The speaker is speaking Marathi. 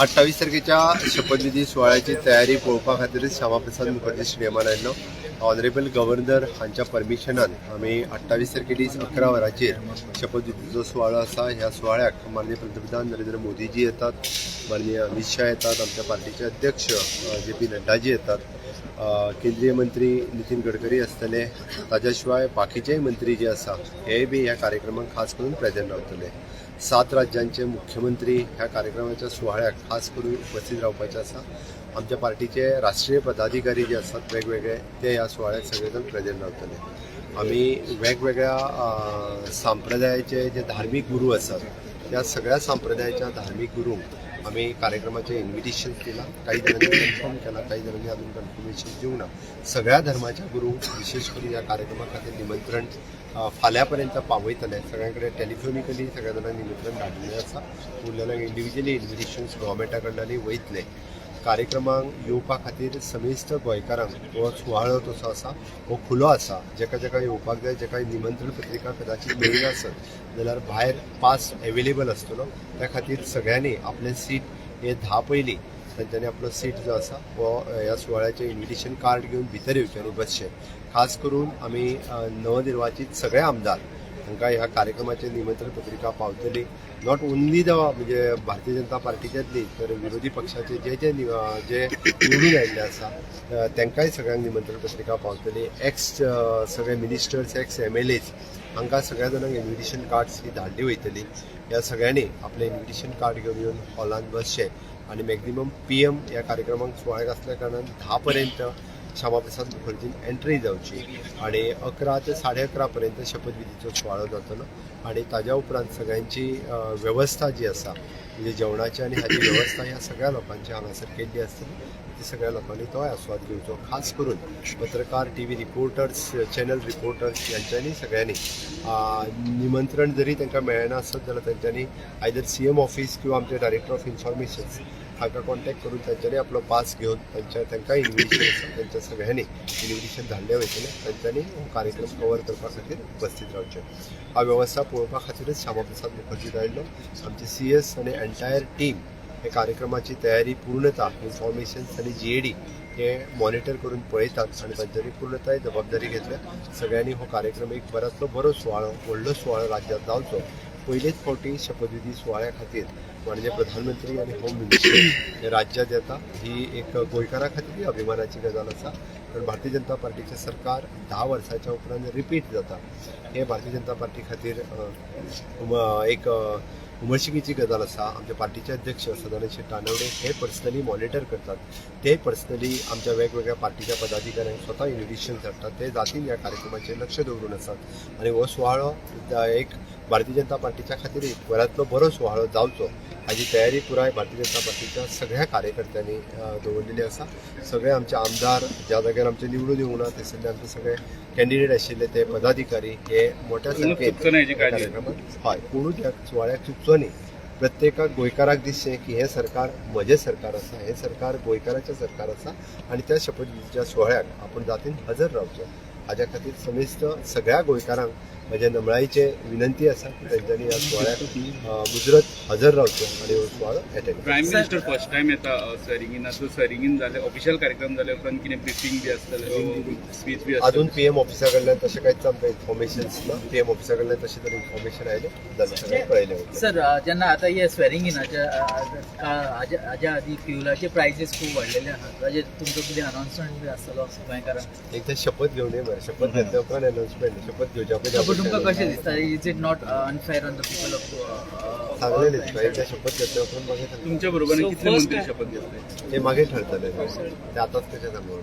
28 तारखेच्या शपथविधी सोहळ्याची तयारी पळोवपा खातीरच श्यामाप्रसाद मुखर्जी स्टेडियमार आयिल्लो. ऑनरेबल गव्हर्नर हांच्या परमिशनान आमी 28 तारखे दीस 11 वरांचेर शपथविधीचो सुवाळो आसा. ह्या सुवाळ्याक माननीय पंतप्रधान नरेंद्र मोदीजी येतात, माननीय अमित शाह येतात, आमच्या पार्टीचे अध्यक्ष JP नड्डाजी येतात, केंद्रीय मंत्री नितीन गडकरी आसतले, ताज्या शिवाय बाकीचेय मंत्री जे आसा हे बी ह्या कार्यक्रमाक खास करून प्रेजेंट रावतले. 7 राज्यांचे मुख्यमंत्री ह्या कार्यक्रमाच्या सुवाळ्याक खास करून उपस्थित रावपाचे आसा. आमच्या पार्टीचे राष्ट्रीय पदाधिकारी जे आसात वेगवेगळे ते ह्या सुवाळ्याक सगळेजण प्रेजेंट रावतले. आमी वेगवेगळ्या संप्रदायाचे जे धार्मिक गुरू आसात त्या सगळ्या संप्रदायाच्या धार्मिक गुरूंक आमी कार्यक्रमाचे इन्व्हिटेशन दिला. काही जणांनी कन्फर्म केला, काही जणांनी अजून कन्फर्मेशन दिवना. सगळ्या धर्माच्या गुरूंक विशेष करून ह्या कार्यक्रमा खातीर निमंत्रण फाल्यांपर्यंत पावयतले. सगळ्यांकडे टेलिफोनिकली सगळ्या जाणांक निमंत्रण धाडिल्लें आसा. उरलेल्यांक इंडिव्हिज्युअली इन्व्हिटेशन्स गव्हर्मेंटा कडल्यानूय वयतले. कार्यक्रमाक येवपा खातीर समेस्त गोंयकारांक हो सुवाळो तसो आसा, हो खुलो आसा. जेका जेका येवपाक जाय, जेका निमंत्रण पत्रिका कदाचित मेळ्ळी आसत जाल्यार भायर पास अवेलेबल आसतलो. त्या खातीर सगळ्यांनी आपलें सीट हे 10 पयलीं तांच्यांनी आपलो सीट जो आसा हो ह्या सुवाळ्याचें इन्व्हिटेशन कार्ड घेवन भितर येवचें आनी बसचें. खास करून आमी नवनिर्वाचित सगळे आमदार तांकां ह्या कार्यक्रमाची निमंत्रण पत्रिका पावतली. नॉट ओन्ली म्हणजे भारतीय जनता पार्टीच्याच न्ही तर विरोधी पक्षाचे जे निवडून आयिल्ले आसा तांकांय सगळ्यांक निमंत्रण पत्रिका पावतली. सगळे मिनिस्टर्स, MLAs हांकां सगळ्या जाणांक इन्व्हिटेशन कार्ड्स ही धाडली वयतली. ह्या सगळ्यांनी आपलें इन्व्हिटेशन कार्ड घेवन येवन हॉलांत बसचें आनी मॅक्झिमम PM ह्या कार्यक्रमाक सुवाळ्याक आसल्या कारणान 10 पर्यंत श्यामाप्रसाद मुखर्जीन एंट्री जावची आनी 11 ते 11:30 पर्यंत शपथविधीचो सुवाळो जातलो. आनी ताज्या उपरांत सगळ्यांची वेवस्था जी आसा म्हणजे जेवणाची आनी हाची वेवस्था ह्या सगळ्या लोकांची हांगासर केल्ली आसतली. ती सगळ्या लोकांनी तो आस्वाद घेवचो. खास करून पत्रकार, TV रिपोर्टर्स, चॅनल रिपोर्टर्स यांच्यांनी सगळ्यांनी निमंत्रण जरी तांकां मेळना आसत जाल्यार तांच्यांनी आयदर CM ऑफिस किंवा आमचे डायरेक्टर ऑफ इन्फॉर्मेशन्स हाका कॉन्टॅक्ट करून तांच्यांनी आपलो पास घेवन तांकां इन्व्हिटेशन आसा तांच्या सगळ्यांनी इन्व्हिटेशन धाडले वयतले. तांच्यांनी हो कार्यक्रम कवर करपा खातीर उपस्थित रावचें. हा वेवस्था पळोवपा खातीरच श्यामाप्रसाद मुखर्जी आयिल्लो. आमचे CS आनी एंटायर टीम हे कार्यक्रमाची तयारी पूर्णता इन्फॉर्मेशन्स आनी GAD हे मॉनिटर करून पळयतात आनी तांच्यांनी पूर्णताय जबाबदारी घेतल्या. सगळ्यांनी हो कार्यक्रम एक बरो सुवाळो, व्हडलो सुवाळो राज्यांत जावचो. पयलेच फावटी शपथविधी सुवाळ्या खातीर माननीय प्रधानमंत्री आनी होम मिनिस्टर हे राज्यांत येता. ही एक गोंयकारा खातीर अभिमानाची गजाल आसा. कारण भारतीय जनता पार्टीचें सरकार 10 वर्सांच्या उपरांत रिपीट जाता. हे भारतीय जनता पार्टी खातीर एक उमळशिकेची गजाल आसा. आमच्या पार्टीचे अध्यक्ष सदानंद शेट तानवडे हे पर्सनली मॉनिटर करतात. ते पर्सनली आमच्या वेगवेगळ्या पार्टीच्या पदाधिकाऱ्यांक स्वता इन्व्हिटेशन धाडटात. ते जातीन ह्या कार्यक्रमाचेर लक्ष दवरून आसात आनी हो सुवाळो एक भारतीय जनता पार्टीच्या खातीर एक बऱ्यांतलो बरो सुवाळो जावचो हाची तयारी पुराय भारतीय जनता पार्टीच्या सगळ्या कार्यकर्त्यांनी दवरलेली आसा. सगळे आमचे आमदार ज्या जाग्यार आमचे निवडून येवंक ना थंयसरले आमचे सगळे कॅन्डिडेट आशिल्ले ते पदाधिकारी हे मोठ्या संख्येन कार्यक्रमात कोणूच ह्या सुवाळ्याक चुकचो न्ही. प्रत्येकाक गोंयकाराक दिसचें की हें सरकार म्हजें सरकार आसा, हें सरकार गोंयकाराचें सरकार आसा आनी त्या शपथविधीच्या सुवाळ्याक आपूण जातीन हजर रावचो. हाज्या खातीर समेस्त सगळ्या गोंयकारांक म्हज्या नमळाईचे विनंती आसा की तांच्यांनी ह्या सुवाळ्याक मुजरत हजर रावचो आनी हो सुवाळो attend. Prime minister first time येता सरिंगीन. सो सरिंगीन जाले ऑफिशियल कार्यक्रम जाले उपरांत कितें ब्रिफींग बी आसतलें, स्पीच बी अजून PM ऑफिसा कडल्यान तशें कांयच आमकां इन्फॉर्मेशन्स ना. PM ऑफिसा कडल्यान तशें तरी इन्फॉर्मेशन आयलें जाल्यार सगळें कळयलें वयतलें. सर, जेन्ना आतां हे स्वेरिंगीनाच्या हाज्या आदी फ्युलाचे प्रायसीस खूब वाडलेले आसात. ताजेर तुमचो कितें अनाउन्समेंट बी आसतलो गोंयकारांक? एक तर शपथ घेवन ये मरे. शपथ घेतल्या उपरांत अनाउन्समेंट. शपथ घेवच्या पयलीं तुमकां कशें दिसता? Is it not unfair on the people of सांगलेलें तुका. एकदा शपथ घेतल्या उपरांत मागीर तुमच्या बरोबर कितले मंत्री शपथ घेतले ते मागीर ठरतले. ते आतांच कशें सांगू.